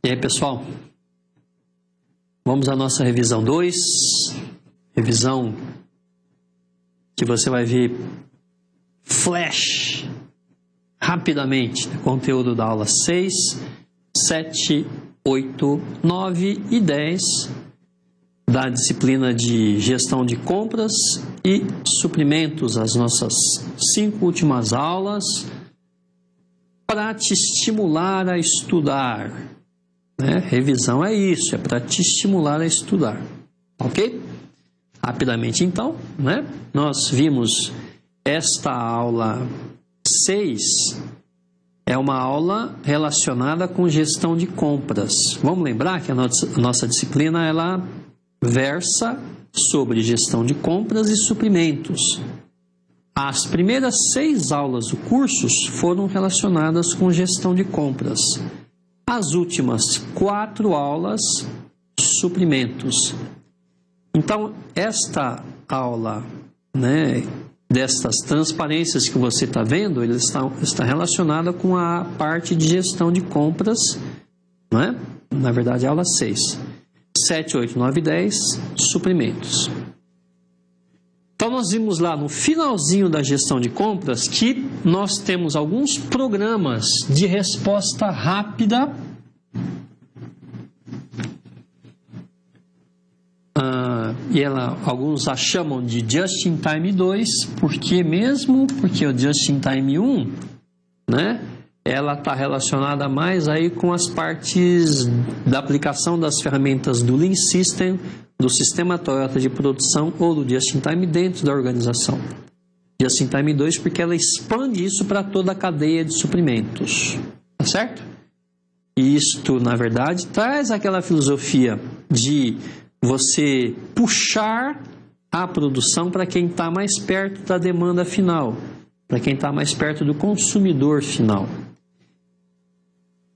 E aí, pessoal? Vamos à nossa revisão 2. Revisão que você vai ver flash, rapidamente, conteúdo da aula 6, 7, 8, 9 e 10 da disciplina de gestão de compras e suprimentos, as nossas 5 últimas aulas, para te estimular a estudar. Né? Revisão é isso, é para te estimular a estudar. Ok? Rapidamente, então, né? Nós vimos esta aula 6, é uma aula relacionada com gestão de compras. Vamos lembrar que a nossa disciplina ela versa sobre gestão de compras e suprimentos. As primeiras 6 aulas do curso foram relacionadas com gestão de compras. As últimas 4 aulas, suprimentos. Então, esta aula, né, destas transparências que você está vendo, ele está relacionada com a parte de gestão de compras, não é? Na verdade, a aula 6. 7, 8, 9 e 10, suprimentos. Então, nós vimos lá no finalzinho da gestão de compras que nós temos alguns programas de resposta rápida e alguns a chamam de Just-in-Time 2, porque o Just-in-Time 1, né, ela está relacionada mais aí com as partes da aplicação das ferramentas do Lean System, do sistema Toyota de produção ou do Just-in-Time dentro da organização. Just-in-Time 2 porque ela expande isso para toda a cadeia de suprimentos, tá certo? E isto, na verdade, traz aquela filosofia de você puxar a produção para quem está mais perto da demanda final, para quem está mais perto do consumidor final.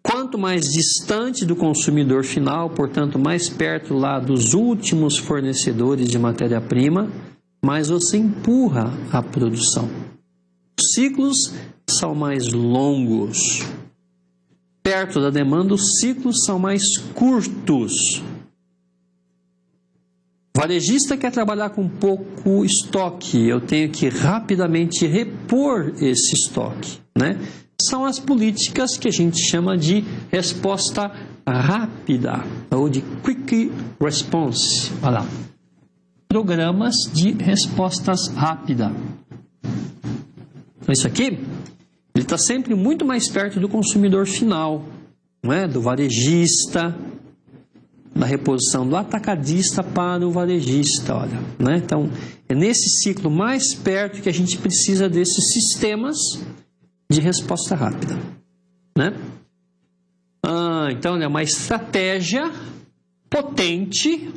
Quanto mais distante do consumidor final, portanto, mais perto lá dos últimos fornecedores de matéria-prima, mais você empurra a produção. Os ciclos são mais longos. Perto da demanda, os ciclos são mais curtos. O varejista quer trabalhar com pouco estoque, eu tenho que rapidamente repor esse estoque, né? São as políticas que a gente chama de resposta rápida, ou de quick response. Olha lá. Programas de respostas rápidas. Então, isso aqui, ele está sempre muito mais perto do consumidor final, não é? Do varejista, da reposição do atacadista para o varejista, olha, né? Então, é nesse ciclo mais perto que a gente precisa desses sistemas de resposta rápida, né? Então, é uma estratégia potente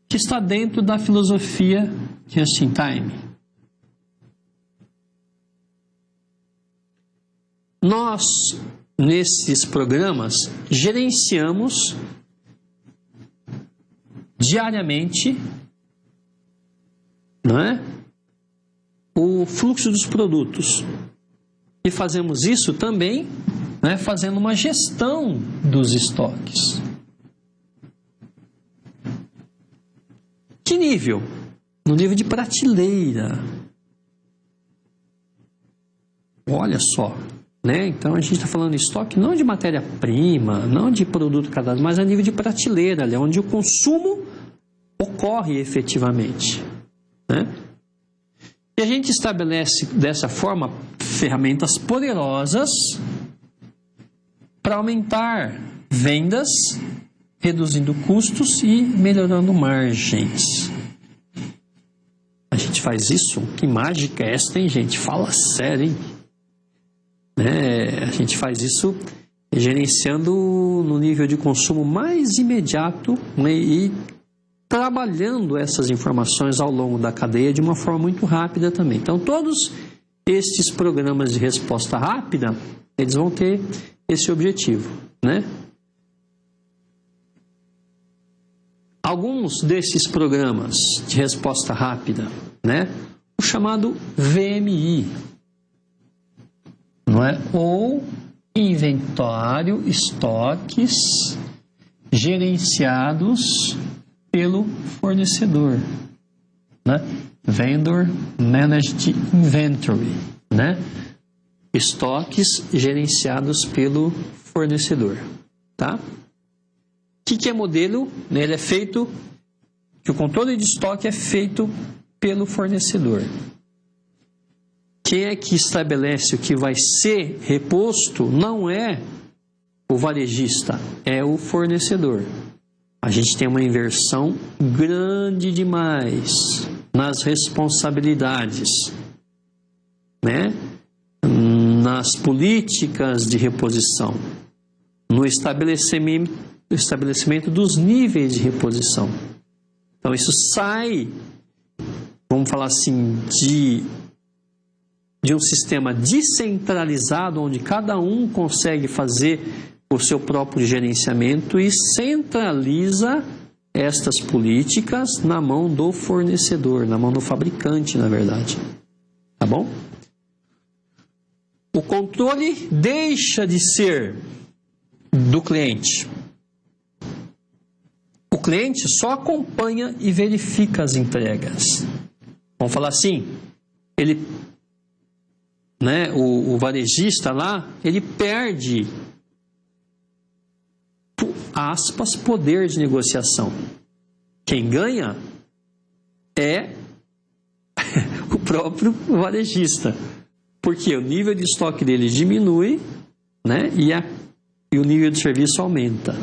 que está dentro da filosofia Just-in-Time. Nós, nesses programas, gerenciamos diariamente, não é? O fluxo dos produtos. E fazemos isso também, né, fazendo uma gestão dos estoques. Que nível? No nível de prateleira. Olha só, né? Então a gente está falando de estoque não de matéria-prima, não de produto cadastro, mas a nível de prateleira, ali, onde o consumo ocorre efetivamente, né? E a gente estabelece dessa forma ferramentas poderosas para aumentar vendas, reduzindo custos e melhorando margens. A gente faz isso? Que mágica é esta, hein, gente? Fala sério, hein? A gente faz isso gerenciando no nível de consumo mais imediato, né, e trabalhando essas informações ao longo da cadeia de uma forma muito rápida também. Então, todos estes programas de resposta rápida, eles vão ter esse objetivo, né? Alguns desses programas de resposta rápida, né, o chamado VMI, não é? Ou inventário, estoques gerenciados pelo fornecedor, né? Vendor Managed Inventory, né? Estoques gerenciados pelo fornecedor, tá? O que é modelo? Ele é feito, que o controle de estoque é feito pelo fornecedor. Quem é que estabelece o que vai ser reposto não é o varejista, é o fornecedor. A gente tem uma inversão grande demais nas responsabilidades, né? Nas políticas de reposição, no estabelecimento dos níveis de reposição. Então, isso sai, vamos falar assim, de um sistema descentralizado, onde cada um consegue fazer o seu próprio gerenciamento e centraliza estas políticas na mão do fornecedor, na mão do fabricante, na verdade. Tá bom? O controle deixa de ser do cliente. O cliente só acompanha e verifica as entregas. Vamos falar assim, ele, né, o varejista lá, ele perde, aspas, poder de negociação. Quem ganha é o próprio varejista, porque o nível de estoque dele diminui, né, e o nível de serviço aumenta.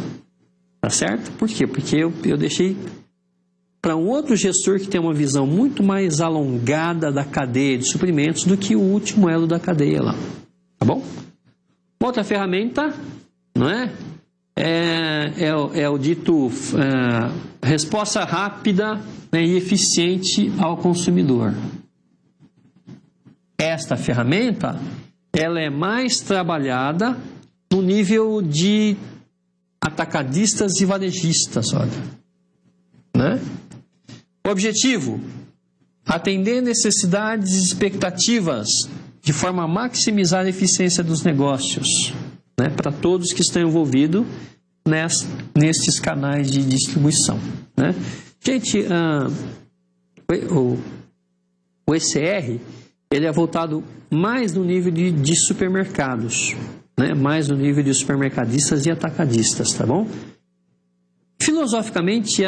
Tá certo? Por quê? Porque eu deixei para um outro gestor que tem uma visão muito mais alongada da cadeia de suprimentos do que o último elo da cadeia lá. Tá bom? Outra ferramenta, não é? É o dito resposta rápida, né, e eficiente ao consumidor. Esta ferramenta, ela é mais trabalhada no nível de atacadistas e varejistas, olha, né? O objetivo: atender necessidades e expectativas de forma a maximizar a eficiência dos negócios, né, para todos que estão envolvidos nestes canais de distribuição, né? Gente, o ECR, ele é voltado mais no nível de supermercados, né? Mais no nível de supermercadistas e atacadistas, tá bom? Filosoficamente,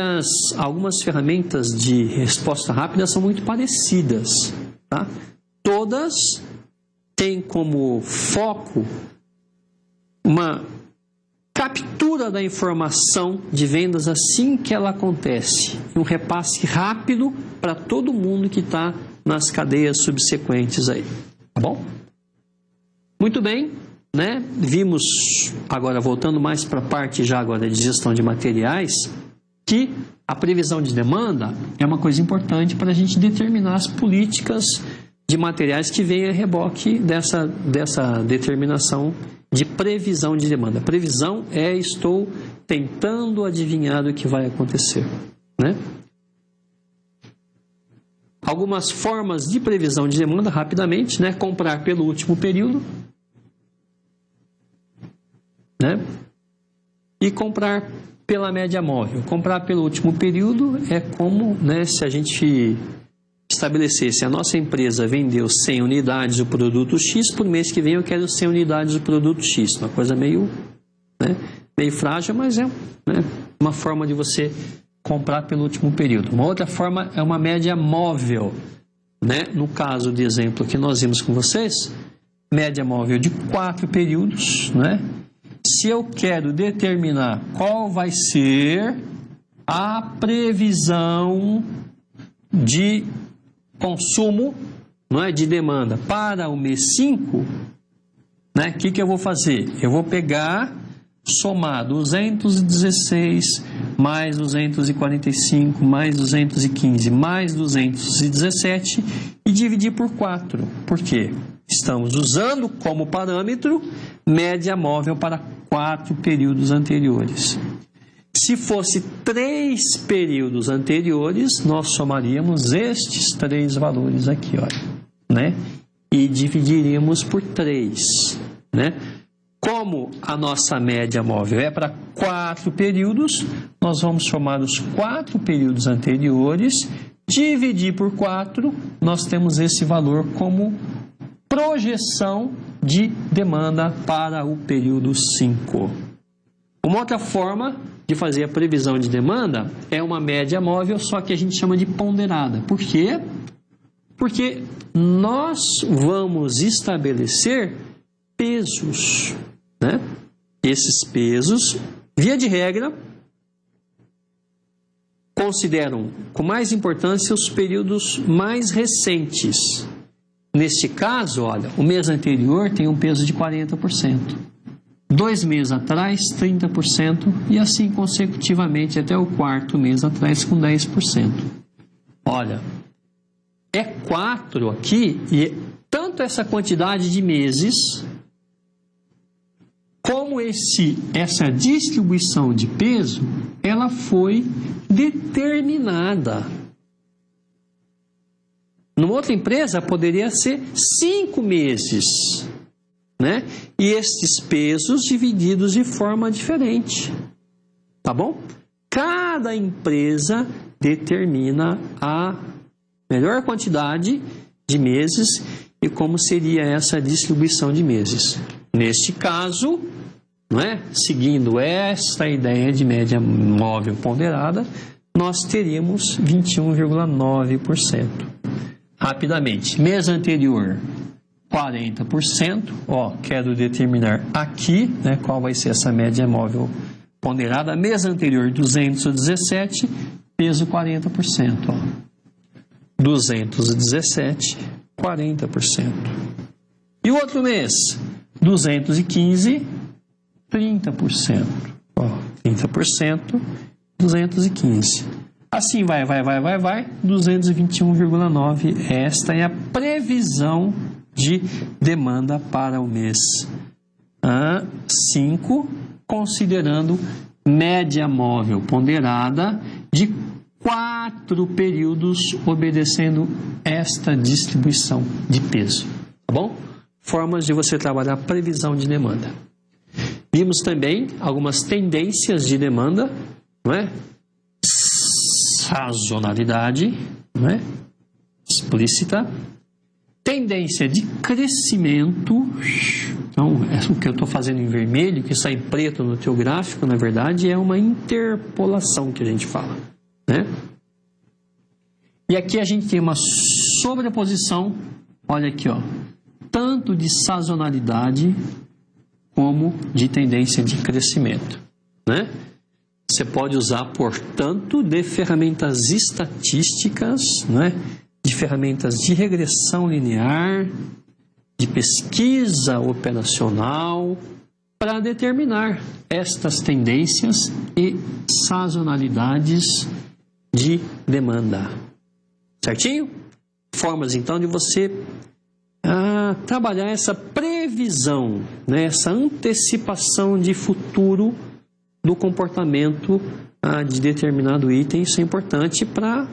algumas ferramentas de resposta rápida são muito parecidas, tá? Todas têm como foco uma captura da informação de vendas assim que ela acontece, um repasse rápido para todo mundo que está nas cadeias subsequentes aí, tá bom? Muito bem, né? Vimos, agora voltando mais para a parte já agora de gestão de materiais, que a previsão de demanda é uma coisa importante para a gente determinar as políticas de materiais que vêm a reboque dessa determinação de previsão de demanda. Previsão é estou tentando adivinhar o que vai acontecer, né? Algumas formas de previsão de demanda, rapidamente, né? Comprar pelo último período, né? E comprar pela média móvel. Comprar pelo último período é como, né, se a gente estabelecesse: a nossa empresa vendeu 100 unidades do produto X, por mês que vem eu quero 100 unidades do produto X. Uma coisa meio, né, meio frágil, mas é, né, uma forma de você comprar pelo último período. Uma outra forma é uma média móvel, né? No caso de exemplo que nós vimos com vocês, média móvel de 4 períodos, né? Se eu quero determinar qual vai ser a previsão de consumo, não é, de demanda para o mês 5, né, o que eu vou fazer? Eu vou pegar, somar 216 mais 245 mais 215 mais 217 e dividir por 4. Por quê? Estamos usando como parâmetro média móvel para 4 períodos anteriores. Se fosse 3 períodos anteriores, nós somaríamos estes 3 valores aqui, olha, né? E dividiríamos por 3, né? Como a nossa média móvel é para 4 períodos, nós vamos somar os 4 períodos anteriores, dividir por 4, nós temos esse valor como projeção de demanda para o período 5. Uma outra forma de fazer a previsão de demanda é uma média móvel, só que a gente chama de ponderada. Por quê? Porque nós vamos estabelecer pesos, né? Esses pesos, via de regra, consideram com mais importância os períodos mais recentes. Neste caso, olha, o mês anterior tem um peso de 40%. 2 meses atrás, 30%, e assim consecutivamente até o 4º mês atrás com 10%. Olha, é 4 aqui, e tanto essa quantidade de meses, como essa distribuição de peso, ela foi determinada. Numa outra empresa poderia ser 5 meses, né? E estes pesos divididos de forma diferente, tá bom? Cada empresa determina a melhor quantidade de meses e como seria essa distribuição de meses. Neste caso, não é? Seguindo esta ideia de média móvel ponderada, nós teríamos 21,9%. Rapidamente, mês anterior, 40%, quero determinar aqui, né, qual vai ser essa média móvel ponderada. Mês anterior, 217, peso 40%, 217, 40%. E o outro mês, 215, 30%, 30%, 215. Assim vai, 221,9. Esta é a previsão de demanda para o mês 5, considerando média móvel ponderada de 4 períodos, obedecendo esta distribuição de peso. Tá bom? Formas de você trabalhar a previsão de demanda. Vimos também algumas tendências de demanda, não é? Sazonalidade, não é? Explícita. Tendência de crescimento. Então, o que eu estou fazendo em vermelho, que sai em preto no teu gráfico, na verdade, é uma interpolação que a gente fala, né? E aqui a gente tem uma sobreposição, olha aqui, tanto de sazonalidade como de tendência de crescimento, né? Você pode usar, portanto, de ferramentas estatísticas, né? De ferramentas de regressão linear, de pesquisa operacional, para determinar estas tendências e sazonalidades de demanda. Certinho? Formas, então, de você trabalhar essa previsão, né? Essa antecipação de futuro do comportamento de determinado item. Isso é importante para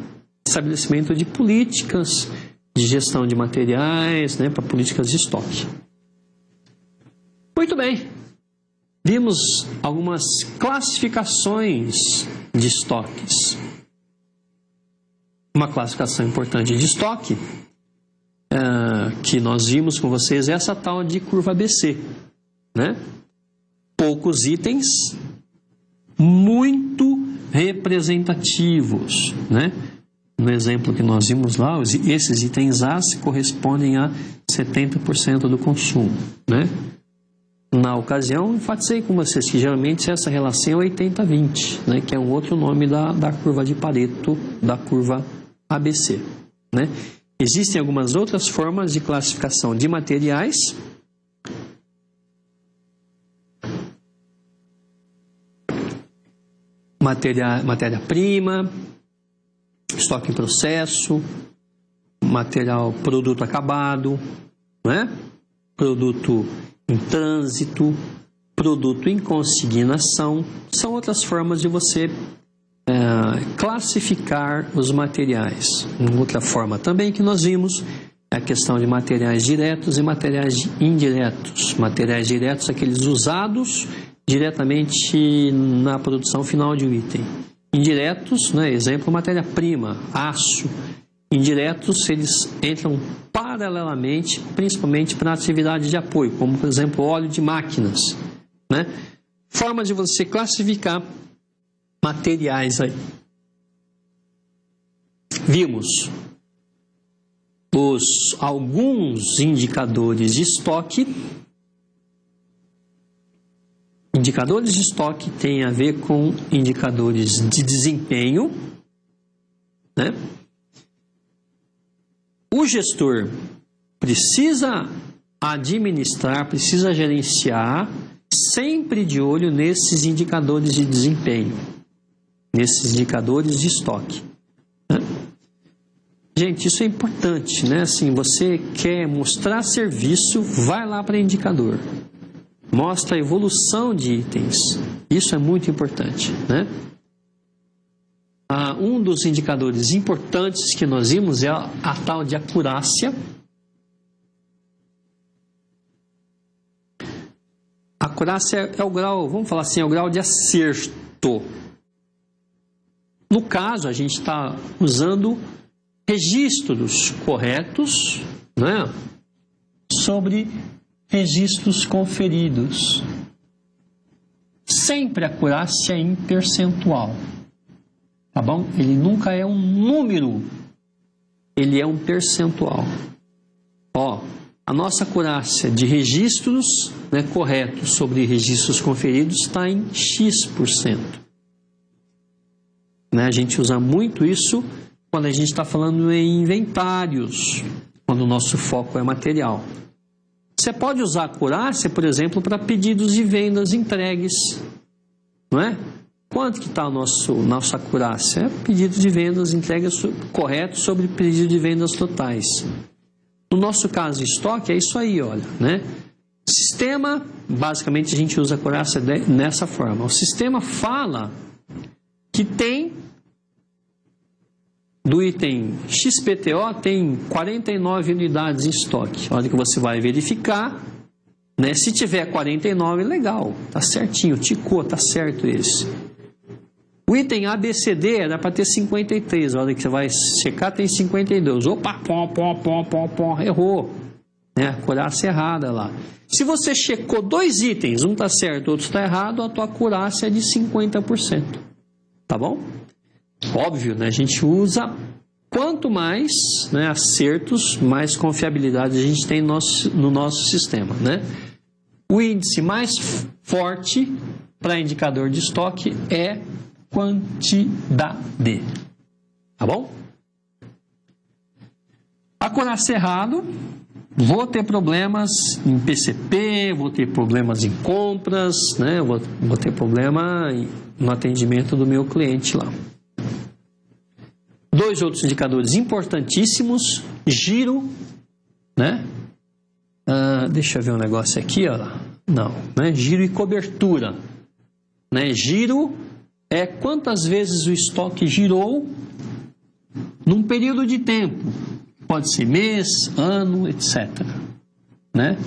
estabelecimento de políticas de gestão de materiais, né? Para políticas de estoque. Muito bem. Vimos algumas classificações de estoques. Uma classificação importante de estoque que nós vimos com vocês é essa tal de curva ABC, né? Poucos itens, muito representativos, né? No exemplo que nós vimos lá, esses itens A correspondem a 70% do consumo, né? Na ocasião, enfatizei com vocês que geralmente essa relação é 80-20, né? Que é um outro nome da curva de Pareto, da curva ABC, né? Existem algumas outras formas de classificação de materiais. Matéria-prima, estoque em processo, produto acabado, né? Produto em trânsito, produto em consignação. São outras formas de você classificar os materiais. Uma outra forma também que nós vimos é a questão de materiais diretos e materiais indiretos. Materiais diretos, aqueles usados diretamente na produção final de um item. Indiretos, né, exemplo, matéria-prima, aço. Indiretos, eles entram paralelamente, principalmente para atividade de apoio, como, por exemplo, óleo de máquinas, né? Forma de você classificar materiais aí. Vimos alguns indicadores de estoque. Indicadores de estoque têm a ver com indicadores de desempenho, né? O gestor precisa administrar, precisa gerenciar, sempre de olho nesses indicadores de desempenho, nesses indicadores de estoque, né? Gente, isso é importante, né? Assim, você quer mostrar serviço, vai lá para indicador. Mostra a evolução de itens. Isso é muito importante, né? Um dos indicadores importantes que nós vimos é a tal de acurácia. A acurácia é o grau, vamos falar assim, é o grau de acerto. No caso, a gente está usando registros corretos, né, sobre registros conferidos. Sempre a acurácia é em percentual. Tá bom? Ele nunca é um número, ele é um percentual. Ó, a nossa acurácia de registros, né, corretos sobre registros conferidos está em X%. Né, a gente usa muito isso quando a gente está falando em inventários, quando o nosso foco é material. Você pode usar a acurácia, por exemplo, para pedidos de vendas entregues, não é? Quanto que está a nossa acurácia? É pedido de vendas entregas correto sobre pedido de vendas totais. No nosso caso de estoque, é isso aí, olha, né? Sistema, basicamente a gente usa a acurácia nessa forma. O sistema fala que tem, do item XPTO, tem 49 unidades em estoque. A hora que você vai verificar, né? Se tiver 49, legal, tá certinho, ticou, tá certo esse. O item ABCD era para ter 53, a hora que você vai checar tem 52. Opa, errou. Né? A acurácia errada lá. Se você checou dois itens, um está certo, outro está errado, a tua acurácia é de 50%. Tá bom? Óbvio, né? A gente usa, quanto mais, né, acertos, mais confiabilidade a gente tem no nosso sistema, né? O índice mais forte para indicador de estoque é quantidade. Tá bom? Acurácia errado, vou ter problemas em PCP, vou ter problemas em compras, né? Vou ter problema no atendimento do meu cliente lá. Dois outros indicadores importantíssimos: giro, né? Deixa eu ver um negócio aqui, ó. Não, né? Giro e cobertura, né? Giro é quantas vezes o estoque girou num período de tempo. Pode ser mês, ano, etc. Né?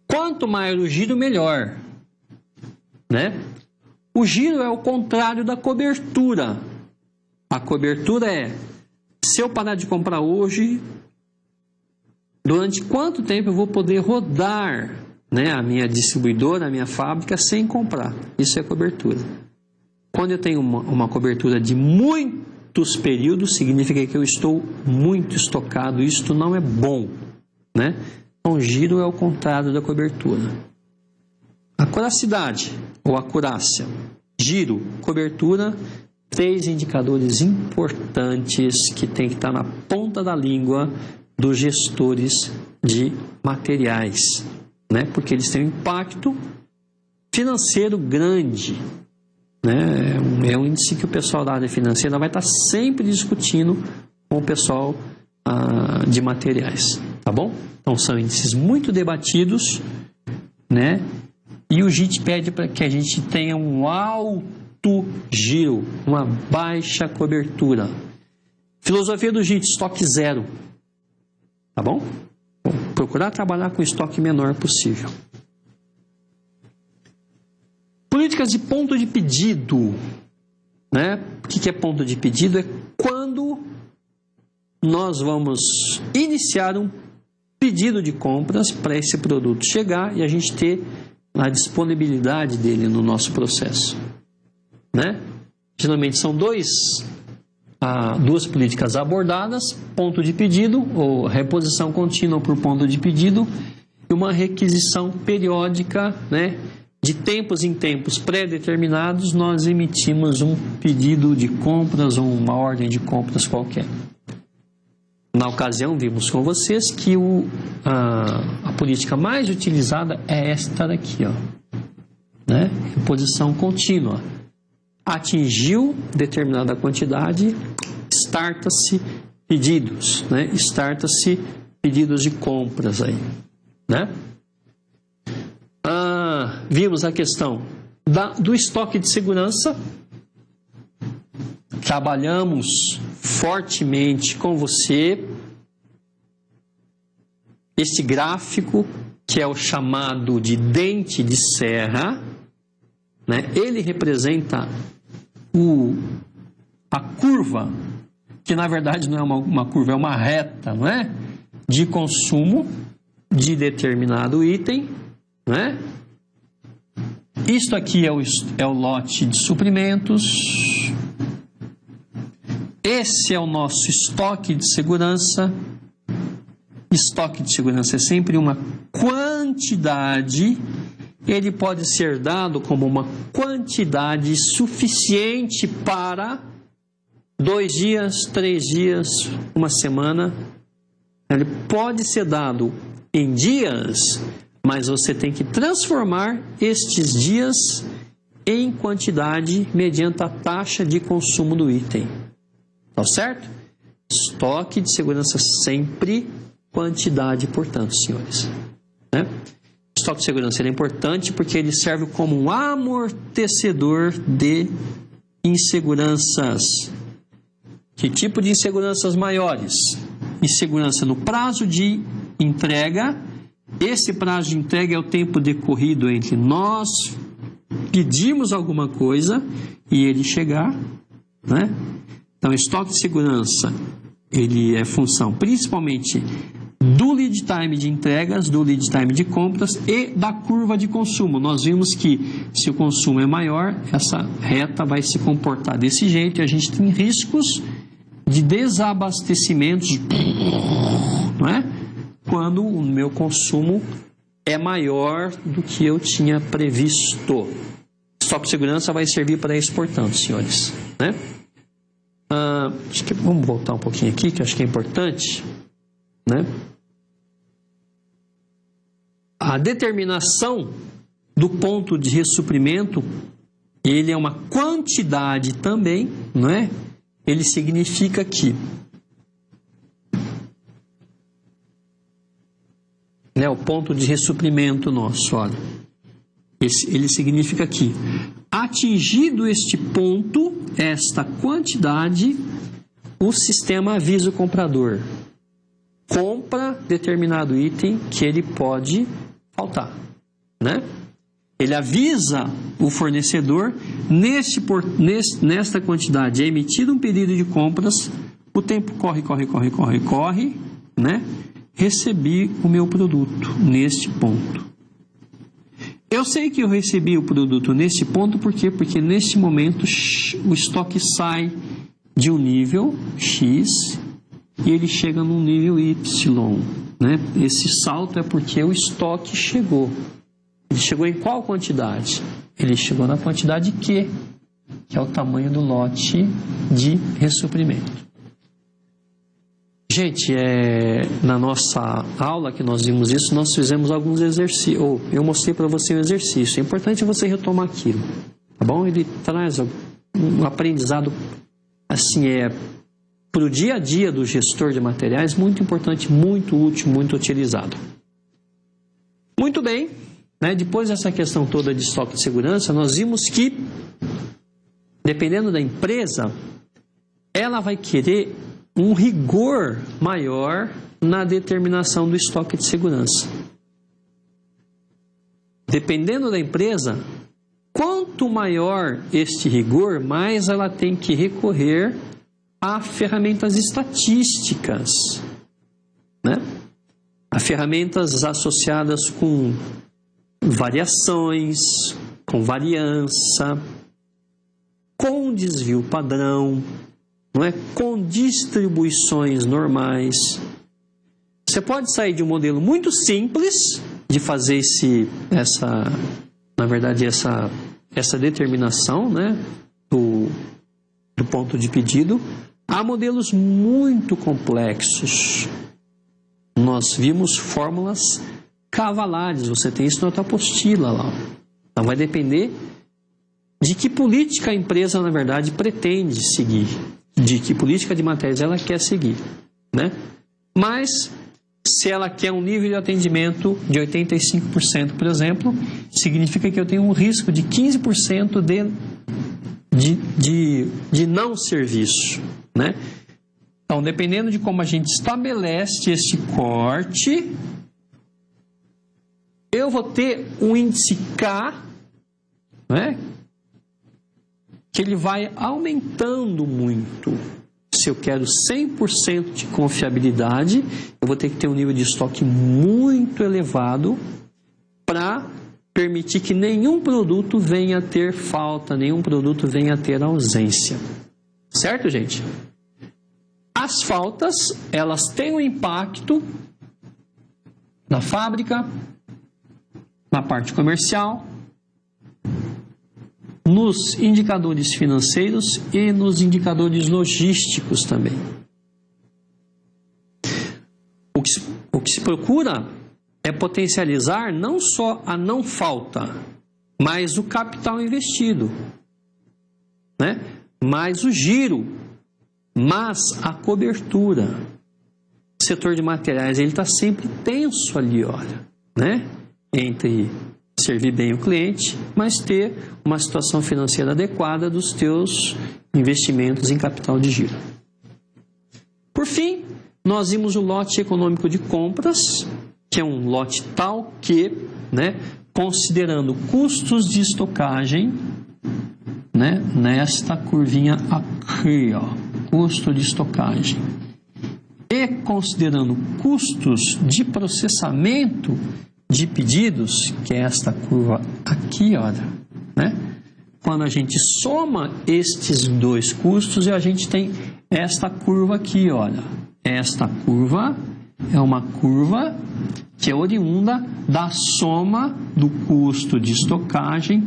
Quanto maior o giro, melhor. Né? O giro é o contrário da cobertura. A cobertura é, se eu parar de comprar hoje, durante quanto tempo eu vou poder rodar, né, a minha distribuidora, a minha fábrica, sem comprar. Isso é cobertura. Quando eu tenho uma cobertura de muitos períodos, significa que eu estou muito estocado. Isto não é bom, né? Então, giro é o contrário da cobertura. Acuracidade ou acurácia. Giro, cobertura, três indicadores importantes que tem que estar na ponta da língua dos gestores de materiais, né? Porque eles têm um impacto financeiro grande. É um índice que o pessoal da área financeira vai estar sempre discutindo com o pessoal de materiais, tá bom? Então são índices muito debatidos, né? E o JIT pede para que a gente tenha um alto giro, uma baixa cobertura. Filosofia do JIT, estoque zero. Tá bom? Procurar trabalhar com o estoque menor possível. Políticas de ponto de pedido. Né? O que é ponto de pedido? É quando nós vamos iniciar um pedido de compras para esse produto chegar e a gente ter a disponibilidade dele no nosso processo. Né? Geralmente são duas políticas abordadas, ponto de pedido, ou reposição contínua por ponto de pedido, e uma requisição periódica, né? De tempos em tempos pré-determinados, nós emitimos um pedido de compras ou uma ordem de compras qualquer. Na ocasião, vimos com vocês que a política mais utilizada é esta daqui, ó, né? Reposição contínua. Atingiu determinada quantidade, starta-se pedidos, né? Starta-se pedidos de compras aí, né? Vimos a questão do estoque de segurança. Trabalhamos fortemente com você este gráfico, que é o chamado de dente de serra, né? Ele representa a curva, que na verdade não é uma curva, é uma reta, não é? De consumo de determinado item, né? Isto aqui é o lote de suprimentos. Esse é o nosso estoque de segurança. Estoque de segurança é sempre uma quantidade. Ele pode ser dado como uma quantidade suficiente para 2 dias, 3 dias, uma semana. Ele pode ser dado em dias, mas você tem que transformar estes dias em quantidade mediante a taxa de consumo do item. Tá certo? Estoque de segurança sempre quantidade, portanto, senhores. Né? Estoque de segurança é importante porque ele serve como um amortecedor de inseguranças. Que tipo de inseguranças maiores? Insegurança no prazo de entrega. Esse prazo de entrega é o tempo decorrido entre nós pedirmos alguma coisa e ele chegar, né? Então, estoque de segurança, ele é função principalmente do lead time de entregas, do lead time de compras e da curva de consumo. Nós vimos que se o consumo é maior, essa reta vai se comportar desse jeito e a gente tem riscos de desabastecimentos, não é? Quando o meu consumo é maior do que eu tinha previsto. Estoque de segurança vai servir para isso, portanto, senhores, né? Acho que vamos voltar um pouquinho aqui, que acho que é importante, né? A determinação do ponto de ressuprimento, ele é uma quantidade também, não é? Ele significa que, né, o ponto de ressuprimento nosso, olha, ele significa que, atingido este ponto, esta quantidade, o sistema avisa o comprador. Compra determinado item que ele pode faltar, né? Ele avisa o fornecedor, nesta quantidade é emitido um pedido de compras, o tempo corre, né? Recebi o meu produto neste ponto. Eu sei que eu recebi o produto nesse ponto, por quê? Porque neste momento o estoque sai de um nível X e ele chega num nível Y, né? Esse salto é porque o estoque chegou. Ele chegou em qual quantidade? Ele chegou na quantidade Q, que é o tamanho do lote de ressuprimento. Gente, na nossa aula que nós vimos isso, nós fizemos alguns exercícios, eu mostrei para você um exercício. É importante você retomar aquilo, tá bom? Ele traz um aprendizado, assim, para o dia a dia do gestor de materiais, muito importante, muito útil, muito utilizado. Muito bem, né? Depois dessa questão toda de estoque de segurança, nós vimos que, dependendo da empresa, ela vai querer um rigor maior na determinação do estoque de segurança. Dependendo da empresa, quanto maior este rigor, mais ela tem que recorrer a ferramentas estatísticas, né? A ferramentas associadas com variações, com variância, com desvio padrão, não é? Com distribuições normais. Você pode sair de um modelo muito simples de fazer essa determinação, né, do ponto de pedido, a modelos muito complexos. Nós vimos fórmulas cavalares, você tem isso na outra apostila lá. Então vai depender de que política a empresa, na verdade, pretende seguir, de que política de matérias ela quer seguir, né? Mas, se ela quer um nível de atendimento de 85%, por exemplo, significa que eu tenho um risco de 15% de não serviço, né? Então, dependendo de como a gente estabelece este corte, eu vou ter um índice K, né, que ele vai aumentando muito. Se eu quero 100% de confiabilidade, eu vou ter que ter um nível de estoque muito elevado para permitir que nenhum produto venha a ter falta, nenhum produto venha a ter ausência. Certo, gente? As faltas, elas têm um impacto na fábrica, na parte comercial, nos indicadores financeiros e nos indicadores logísticos também. O que se procura é potencializar não só a não falta, mas o capital investido, né? Mais o giro, mas a cobertura. O setor de materiais ele está sempre tenso ali, olha, né? Entre servir bem o cliente, mas ter uma situação financeira adequada dos teus investimentos em capital de giro. Por fim, nós vimos o lote econômico de compras, que é um lote tal que, né, considerando custos de estocagem, né, nesta curvinha aqui, ó, custo de estocagem, e considerando custos de processamento de pedidos, que é esta curva aqui, olha, né? Quando a gente soma estes dois custos, a gente tem esta curva aqui, olha. Esta curva é uma curva que é oriunda da soma do custo de estocagem,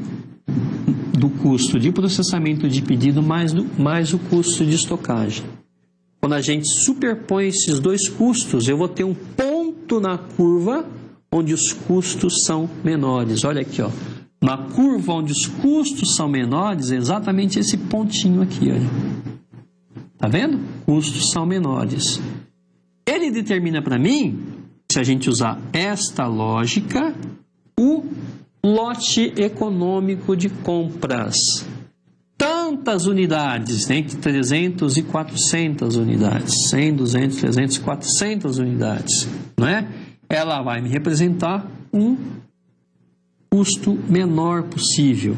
do custo de processamento de pedido, mais o custo de estocagem. Quando a gente superpõe esses dois custos, eu vou ter um ponto na curva onde os custos são menores. Olha aqui, ó. Na curva onde os custos são menores, é exatamente esse pontinho aqui, olha. Tá vendo? Custos são menores. Ele determina para mim, se a gente usar esta lógica, o lote econômico de compras. Tantas unidades, né? Entre 300 e 400 unidades. 100, 200, 300, 400 unidades, não é? Ela vai me representar um custo menor possível.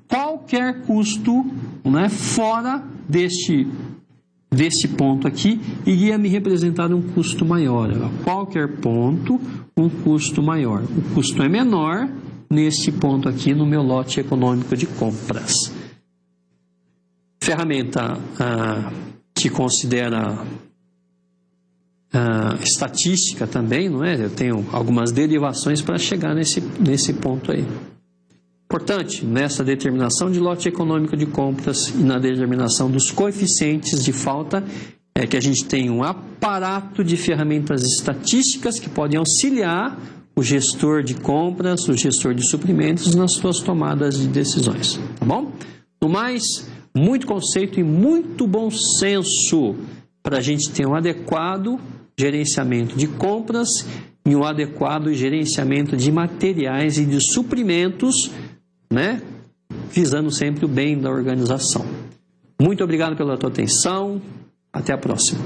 Qualquer custo, né, fora deste ponto aqui iria me representar um custo maior. Qualquer ponto, um custo maior. O custo é menor neste ponto aqui no meu lote econômico de compras. Ferramenta que considera estatística também, não é? Eu tenho algumas derivações para chegar nesse ponto aí. Importante, nessa determinação de lote econômico de compras e na determinação dos coeficientes de falta, é que a gente tem um aparato de ferramentas estatísticas que podem auxiliar o gestor de compras, o gestor de suprimentos nas suas tomadas de decisões, tá bom? No mais, muito conceito e muito bom senso para a gente ter um adequado gerenciamento de compras e um adequado gerenciamento de materiais e de suprimentos, né? Visando sempre o bem da organização. Muito obrigado pela tua atenção. Até a próxima.